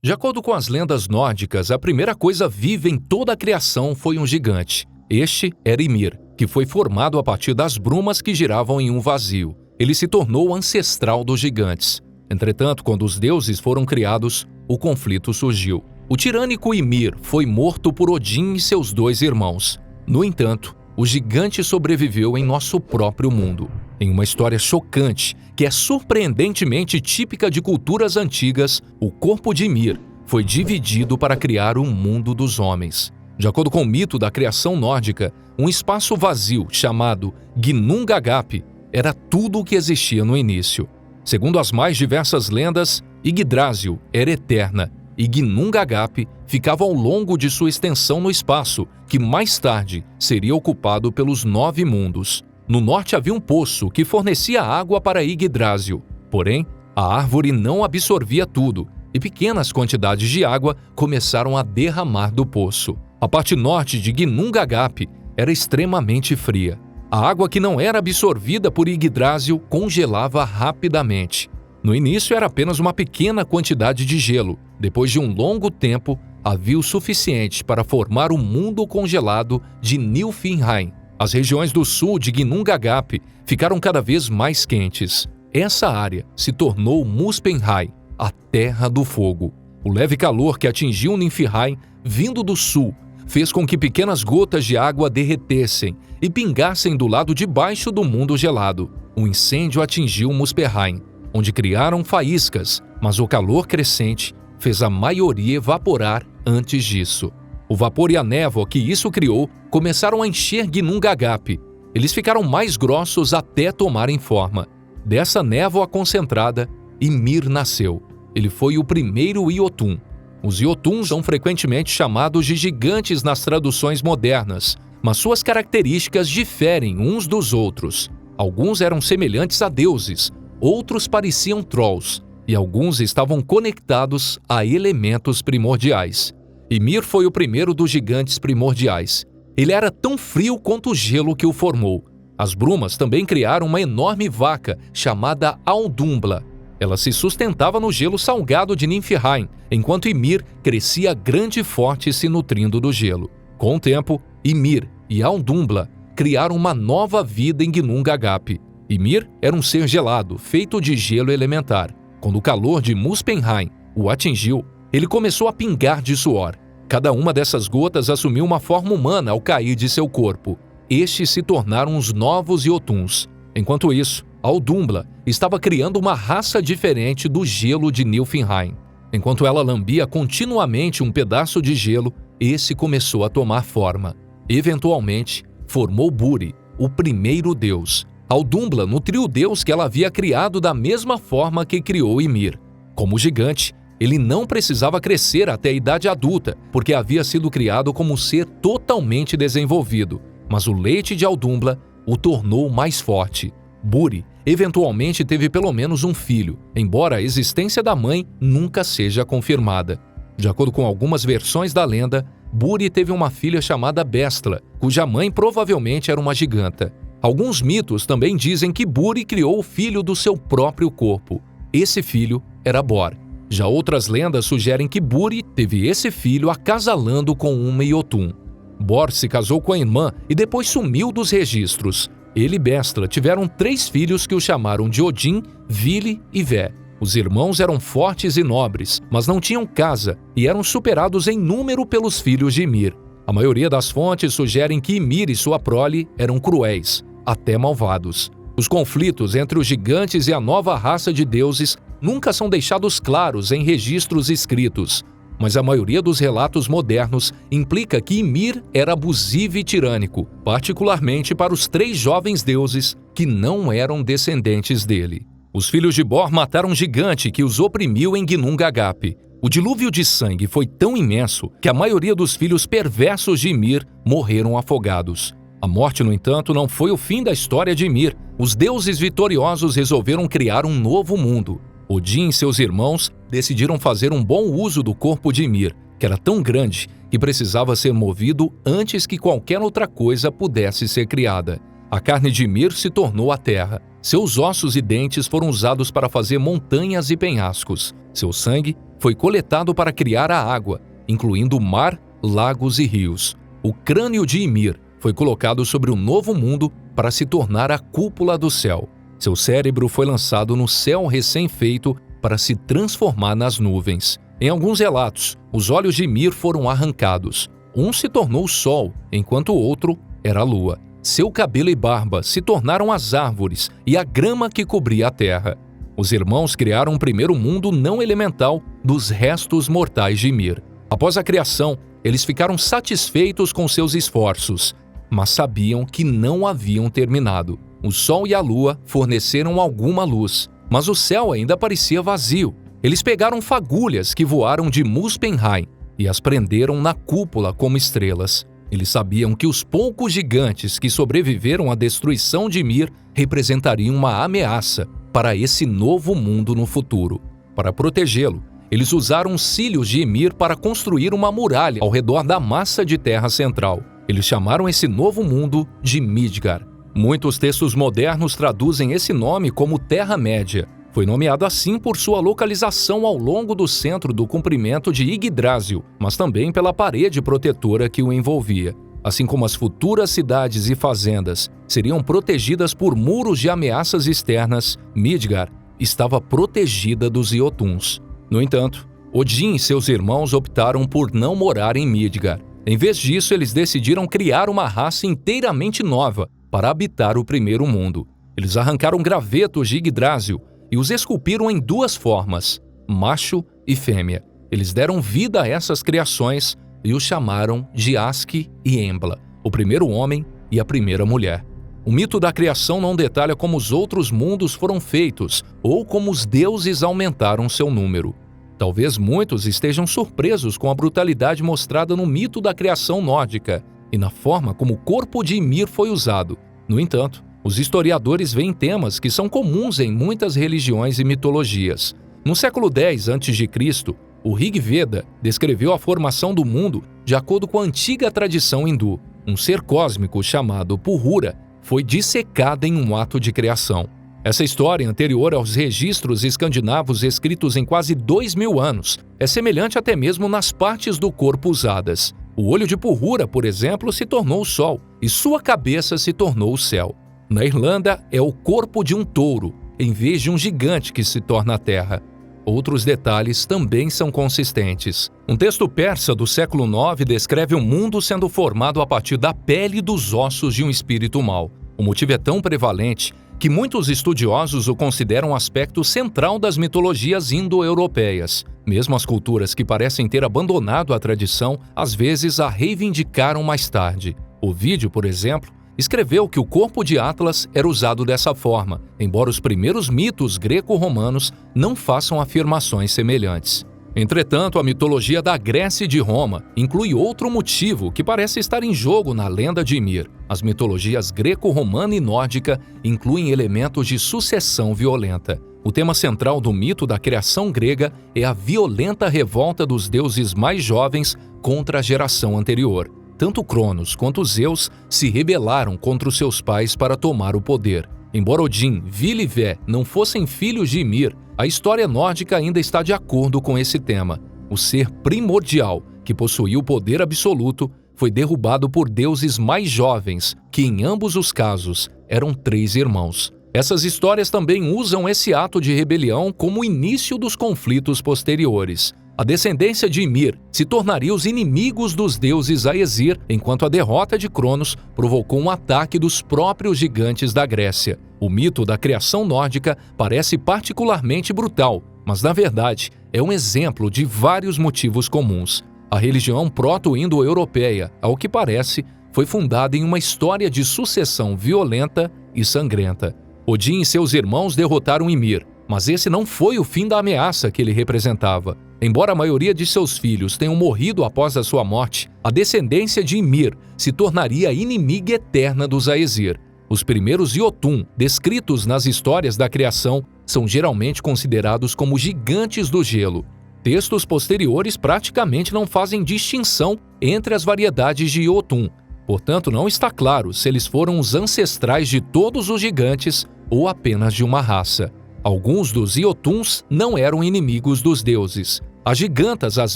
De acordo com as lendas nórdicas, a primeira coisa viva em toda a criação foi um gigante. Este era Ymir, que foi formado a partir das brumas que giravam em um vazio. Ele se tornou o ancestral dos gigantes. Entretanto, quando os deuses foram criados, o conflito surgiu. O tirânico Ymir foi morto por Odin e seus 2 irmãos. No entanto, o gigante sobreviveu em nosso próprio mundo. Em uma história chocante, que é surpreendentemente típica de culturas antigas, o corpo de Ymir foi dividido para criar o mundo dos homens. De acordo com o mito da criação nórdica, um espaço vazio chamado Ginnungagap era tudo o que existia no início. Segundo as mais diversas lendas, Yggdrasil era eterna e Ginnungagap ficava ao longo de sua extensão no espaço, que mais tarde seria ocupado pelos 9 mundos. No norte havia um poço que fornecia água para Yggdrasil. Porém, a árvore não absorvia tudo e pequenas quantidades de água começaram a derramar do poço. A parte norte de Ginnungagap era extremamente fria. A água que não era absorvida por Yggdrasil congelava rapidamente. No início era apenas uma pequena quantidade de gelo. Depois de um longo tempo, havia o suficiente para formar o mundo congelado de Niflheim. As regiões do sul de Ginnungagap ficaram cada vez mais quentes. Essa área se tornou Muspelheim, a Terra do Fogo. O leve calor que atingiu Niflheim, vindo do sul, fez com que pequenas gotas de água derretessem e pingassem do lado de baixo do mundo gelado. O incêndio atingiu Muspelheim, onde criaram faíscas, mas o calor crescente fez a maioria evaporar antes disso. O vapor e a névoa que isso criou começaram a encher Ginnungagap. Eles ficaram mais grossos até tomarem forma. Dessa névoa concentrada, Ymir nasceu. Ele foi o primeiro Jotun. Os Jotuns são frequentemente chamados de gigantes nas traduções modernas, mas suas características diferem uns dos outros. Alguns eram semelhantes a deuses, outros pareciam trolls, e alguns estavam conectados a elementos primordiais. Ymir foi o primeiro dos gigantes primordiais. Ele era tão frio quanto o gelo que o formou. As brumas também criaram uma enorme vaca chamada Audumbla. Ela se sustentava no gelo salgado de Niflheim, enquanto Ymir crescia grande e forte se nutrindo do gelo. Com o tempo, Ymir e Audumbla criaram uma nova vida em Ginnungagap. Ymir era um ser gelado, feito de gelo elementar. Quando o calor de Muspelheim o atingiu, ele começou a pingar de suor. Cada uma dessas gotas assumiu uma forma humana ao cair de seu corpo. Estes se tornaram os novos Jotuns. Enquanto isso, Audumbla estava criando uma raça diferente do gelo de Niflheim. Enquanto ela lambia continuamente um pedaço de gelo, esse começou a tomar forma. Eventualmente, formou Buri, o primeiro deus. Audumbla nutriu o deus que ela havia criado da mesma forma que criou Ymir. Como gigante, ele não precisava crescer até a idade adulta, porque havia sido criado como um ser totalmente desenvolvido. Mas o leite de Audumbla o tornou mais forte. Buri eventualmente teve pelo menos um filho, embora a existência da mãe nunca seja confirmada. De acordo com algumas versões da lenda, Buri teve uma filha chamada Bestla, cuja mãe provavelmente era uma giganta. Alguns mitos também dizem que Buri criou o filho do seu próprio corpo. Esse filho era Bor. Já outras lendas sugerem que Buri teve esse filho acasalando com uma Jotun. Bor se casou com a irmã e depois sumiu dos registros. Ele e Bestla tiveram 3 filhos que o chamaram de Odin, Vili e Vé. Os irmãos eram fortes e nobres, mas não tinham casa e eram superados em número pelos filhos de Ymir. A maioria das fontes sugerem que Ymir e sua prole eram cruéis, até malvados. Os conflitos entre os gigantes e a nova raça de deuses nunca são deixados claros em registros escritos, mas a maioria dos relatos modernos implica que Ymir era abusivo e tirânico, particularmente para os 3 jovens deuses que não eram descendentes dele. Os filhos de Bor mataram um gigante que os oprimiu em Ginnungagap. O dilúvio de sangue foi tão imenso que a maioria dos filhos perversos de Ymir morreram afogados. A morte, no entanto, não foi o fim da história de Ymir. Os deuses vitoriosos resolveram criar um novo mundo. Odin e seus irmãos decidiram fazer um bom uso do corpo de Ymir, que era tão grande que precisava ser movido antes que qualquer outra coisa pudesse ser criada. A carne de Ymir se tornou a terra. Seus ossos e dentes foram usados para fazer montanhas e penhascos. Seu sangue foi coletado para criar a água, incluindo o mar, lagos e rios. O crânio de Ymir foi colocado sobre o novo mundo para se tornar a cúpula do céu. Seu cérebro foi lançado no céu recém-feito para se transformar nas nuvens. Em alguns relatos, os olhos de Ymir foram arrancados. Um se tornou o sol, enquanto o outro era a lua. Seu cabelo e barba se tornaram as árvores e a grama que cobria a terra. Os irmãos criaram um primeiro mundo não elemental dos restos mortais de Ymir. Após a criação, eles ficaram satisfeitos com seus esforços, mas sabiam que não haviam terminado. O sol e a lua forneceram alguma luz, mas o céu ainda parecia vazio. Eles pegaram fagulhas que voaram de Muspelheim e as prenderam na cúpula como estrelas. Eles sabiam que os poucos gigantes que sobreviveram à destruição de Ymir representariam uma ameaça para esse novo mundo no futuro. Para protegê-lo, eles usaram os cílios de Ymir para construir uma muralha ao redor da massa de terra central. Eles chamaram esse novo mundo de Midgard. Muitos textos modernos traduzem esse nome como Terra-média. Foi nomeado assim por sua localização ao longo do centro do comprimento de Yggdrasil, mas também pela parede protetora que o envolvia. Assim como as futuras cidades e fazendas seriam protegidas por muros de ameaças externas, Midgard estava protegida dos Iotuns. No entanto, Odin e seus irmãos optaram por não morar em Midgard. Em vez disso, eles decidiram criar uma raça inteiramente nova para habitar o primeiro mundo. Eles arrancaram gravetos de Yggdrasil e os esculpiram em duas formas, macho e fêmea. Eles deram vida a essas criações e os chamaram de Aski e Embla, o primeiro homem e a primeira mulher. O mito da criação não detalha como os outros mundos foram feitos ou como os deuses aumentaram seu número. Talvez muitos estejam surpresos com a brutalidade mostrada no mito da criação nórdica e na forma como o corpo de Ymir foi usado. No entanto, os historiadores veem temas que são comuns em muitas religiões e mitologias. No século X a.C., o Rig Veda descreveu a formação do mundo de acordo com a antiga tradição hindu. Um ser cósmico chamado Purura foi dissecado em um ato de criação. Essa história, anterior aos registros escandinavos escritos em quase 2000 anos, é semelhante até mesmo nas partes do corpo usadas. O olho de Purura, por exemplo, se tornou o sol e sua cabeça se tornou o céu. Na Irlanda, é o corpo de um touro, em vez de um gigante que se torna a terra. Outros detalhes também são consistentes. Um texto persa do século IX descreve o mundo sendo formado a partir da pele e dos ossos de um espírito mau. O motivo é tão prevalente que muitos estudiosos o consideram um aspecto central das mitologias indo-europeias. Mesmo as culturas que parecem ter abandonado a tradição, às vezes a reivindicaram mais tarde. Ovídio, por exemplo, escreveu que o corpo de Atlas era usado dessa forma, embora os primeiros mitos greco-romanos não façam afirmações semelhantes. Entretanto, a mitologia da Grécia e de Roma inclui outro motivo que parece estar em jogo na lenda de Ymir. As mitologias greco-romana e nórdica incluem elementos de sucessão violenta. O tema central do mito da criação grega é a violenta revolta dos deuses mais jovens contra a geração anterior. Tanto Cronos quanto Zeus se rebelaram contra os seus pais para tomar o poder. Embora Odin, Vili e Vé não fossem filhos de Ymir, a história nórdica ainda está de acordo com esse tema. O ser primordial, que possuía o poder absoluto, foi derrubado por deuses mais jovens, que em ambos os casos eram 3 irmãos. Essas histórias também usam esse ato de rebelião como o início dos conflitos posteriores. A descendência de Ymir se tornaria os inimigos dos deuses Aesir, enquanto a derrota de Cronos provocou um ataque dos próprios gigantes da Grécia. O mito da criação nórdica parece particularmente brutal, mas na verdade é um exemplo de vários motivos comuns. A religião proto-indo-europeia, ao que parece, foi fundada em uma história de sucessão violenta e sangrenta. Odin e seus irmãos derrotaram Ymir, mas esse não foi o fim da ameaça que ele representava. Embora a maioria de seus filhos tenham morrido após a sua morte, a descendência de Ymir se tornaria inimiga eterna dos Aesir. Os primeiros Jotun, descritos nas histórias da criação, são geralmente considerados como gigantes do gelo. Textos posteriores praticamente não fazem distinção entre as variedades de Jotun. Portanto, não está claro se eles foram os ancestrais de todos os gigantes ou apenas de uma raça. Alguns dos Iotuns não eram inimigos dos deuses. As gigantas às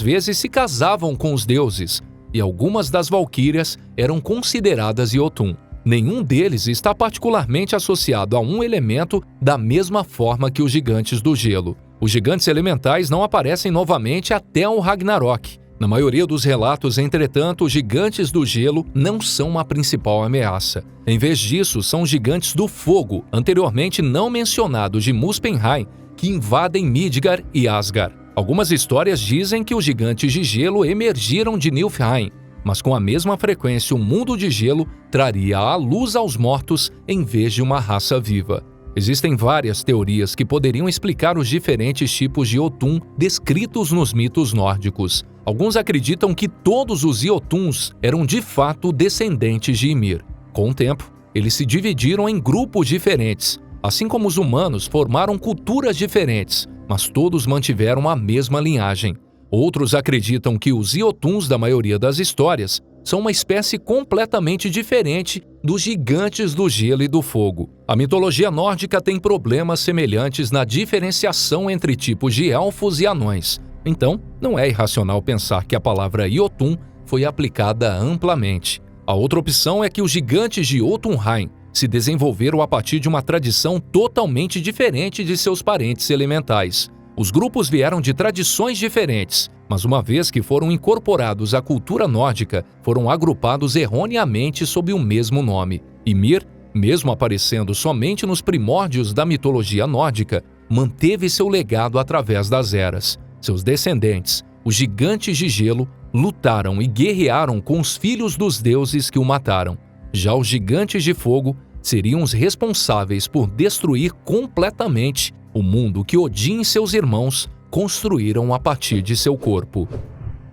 vezes se casavam com os deuses, e algumas das valquírias eram consideradas Iotun. Nenhum deles está particularmente associado a um elemento da mesma forma que os gigantes do gelo. Os gigantes elementais não aparecem novamente até o Ragnarok. Na maioria dos relatos, entretanto, os gigantes do gelo não são a principal ameaça. Em vez disso, são os gigantes do fogo, anteriormente não mencionados de Muspelheim, que invadem Midgard e Asgard. Algumas histórias dizem que os gigantes de gelo emergiram de Niflheim, mas com a mesma frequência o mundo de gelo traria a luz aos mortos em vez de uma raça viva. Existem várias teorias que poderiam explicar os diferentes tipos de Jotun descritos nos mitos nórdicos. Alguns acreditam que todos os Jotuns eram de fato descendentes de Ymir. Com o tempo, eles se dividiram em grupos diferentes. Assim como os humanos formaram culturas diferentes, mas todos mantiveram a mesma linhagem. Outros acreditam que os Jotuns da maioria das histórias são uma espécie completamente diferente dos gigantes do gelo e do fogo. A mitologia nórdica tem problemas semelhantes na diferenciação entre tipos de elfos e anões. Então, não é irracional pensar que a palavra Jotun foi aplicada amplamente. A outra opção é que os gigantes de Jotunheim se desenvolveram a partir de uma tradição totalmente diferente de seus parentes elementais. Os grupos vieram de tradições diferentes, mas uma vez que foram incorporados à cultura nórdica, foram agrupados erroneamente sob o mesmo nome. Ymir, mesmo aparecendo somente nos primórdios da mitologia nórdica, manteve seu legado através das eras. Seus descendentes, os gigantes de gelo, lutaram e guerrearam com os filhos dos deuses que o mataram. Já os gigantes de fogo seriam os responsáveis por destruir completamente o mundo que Odin e seus irmãos construíram a partir de seu corpo.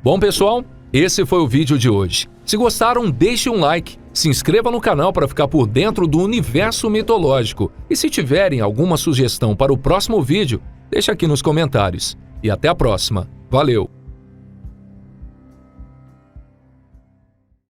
Bom, pessoal, esse foi o vídeo de hoje. Se gostaram, deixe um like, se inscreva no canal para ficar por dentro do universo mitológico e se tiverem alguma sugestão para o próximo vídeo, deixe aqui nos comentários. E até a próxima. Valeu!